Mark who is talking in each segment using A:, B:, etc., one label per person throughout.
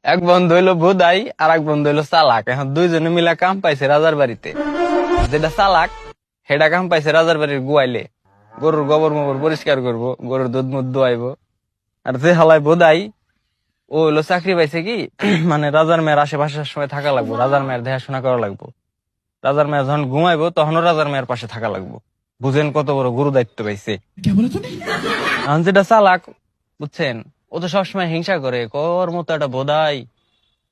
A: এক বন্ধু হইলো ভোদাই আর এক বন্ধু হইলো চালাক। এখন দুইজনে মিলা কাম পাইছে রাজার বাড়িতে। যেটা চালাক সেটা কাম পাইছে রাজার বাড়ির গুয়াইলে, গরুর গোবর মোবর পরিষ্কার করবো, গরুর দুধ মুধ দোয়াইবো। আর যে হালাই ভোদাই ও হইলো চাকরি পাইছে কি মানে রাজার মেয়ের আশেপাশে সময় থাকা লাগবো, রাজার মেয়ের দেখাশোনা করা লাগবো। রাজার মেয়ে যখন ঘুমাইবো তখনও রাজার মেয়ের পাশে থাকা লাগবো। বুঝেন কত বড় গুরু দায়িত্ব পাইছে। এখন যেটা চালাক, বুঝছেন, ও তো সবসময় হিংসা করে, কর মতো একটা বোধাই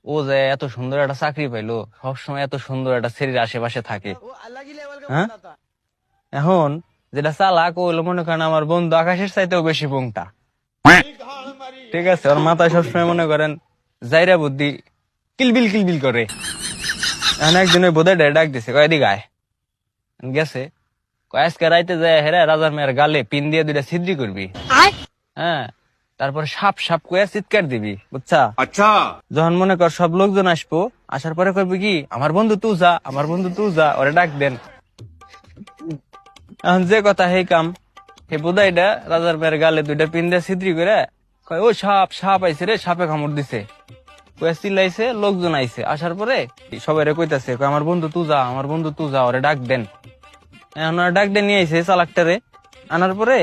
A: ও যে এত সুন্দর একটা চাকরি পাইলো, সবসময় এত সুন্দর একটা ছেলের আশেপাশে থাকে। হ্যাঁ, এখন যেটা চালাক ও হলো মনে করেন আমার বন্ধু আকাশের চাইতেও বেশি পোংটা। ঠিক আছে, ওর মাথায় সবসময় মনে করেন জাইরা বুদ্ধি কিলবিল কিলবিল করে। এখন একদিন ওই বোধাই ডাক দিছে, কয় এদিকে আয়। গেছে, কয় আজকে রাইতে যায় হেরা রাজার মেয়ের গালে পিন দিয়ে দুইটা ছিদ্রি করবি। হ্যাঁ, তারপর সাপ সাপ কয়ে চিৎকার দিবি, বুঝছা?
B: अच्छा।
A: যখন মনে কর সব লোকজন আসবো, আসার পরে করবি কি, আমার বন্ধু তুই যা, আমার বন্ধু তুই যা, ওরে ডাক দেন। এখন যে কথা সেই কাম। হে বুধাইটা রাজার মেয়ের গালে দুইটা পিন দিয়ে ছিদ্রি করে কয়, ও সাপ সাপ আইছে রে, সাপে কামড় দিছে। কয়ে চিল্লাইছে, লোকজন আইছে, আসার পরে সবাই কইতাছে, কয় আমার বন্ধু তুই যা, আমার বন্ধু তুই যা, ওরে ডাক দেন। এখন ওরা ডাক দিয়ে নিয়ে আইছে চালাকটারে। আনার পরে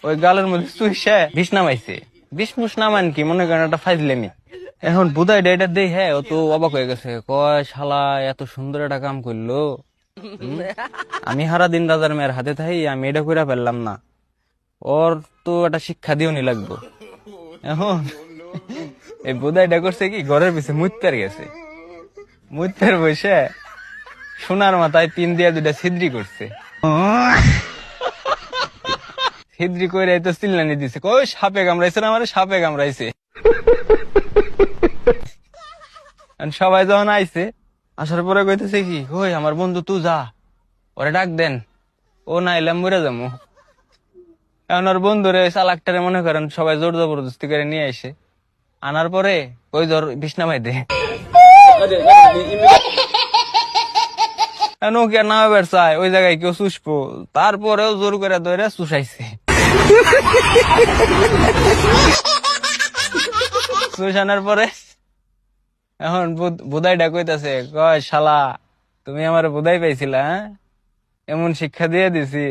A: ওই গালের মধ্যে চুইসে বিষ নামাইছে। বিষ মুষ নামান কি মনে করেন একটা ফাইজলেমি। এখন বুধাই এটা দেই, হ্যাঁ, ও তো অবাক হয়ে গেছে, কয় শালা এত সুন্দর একটা কাম করলো। আমি সারা দিন রাজার মেয়ের হাতে থাই, আমি এটা কইরা ফেললাম না, ওর তো একটা শিক্ষা দিও নি লাগবো। এখন এই বুধাইটা করছে কি, ঘরের পিছে মুইতার গেছে, মুইতার বসে সোনার মাথায় পিন দিয়ে দুইটা ছিদ্রি করছে। ছিদ্রি কইরা তো চিল্লানি দিছে, কই সাপে কামড়াইছে না, আমার সাপে কামড়াইছে। সবাই যখন আইছে, আসার পরে কইতেছে কি, কই আমার বন্ধু তুই যা, ওরে ডাক দেন, ও না এলাম মরে যাবো। এখন ওর বন্ধুরে চালাকটারে মনে করেন সবাই জোর জবরদস্তি করে নিয়ে আইসে। আনার পরে ওই ধর বিছনা মাই দে নৌকিয়া না এবার চায় ওই জায়গায় কেউ চুষবো, তারপরেও জোর করে ধরে চুষাইছে। চুষানোর পরে এখন বুধাইটা কইতাছে, কয় শালা তুমি আমার বুধাই পাইছিলা, হ্যাঁ, এমন শিক্ষা দিয়ে দিছি,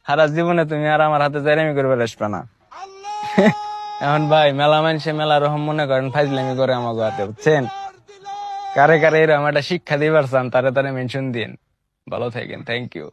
A: সারা জীবনে তুমি আর আমার হাতে জাইরামি করবে আসবে না। এখন ভাই মেলা মানুষে মেলা রকম মনে করেন ফাইজলামি করে আমাকে হাতে, বুঝছেন? কারে কারে এরকম একটা শিক্ষা দিবার চান তারে তারে মেনশন দিন। ভালো থাকেন, থ্যাংক ইউ।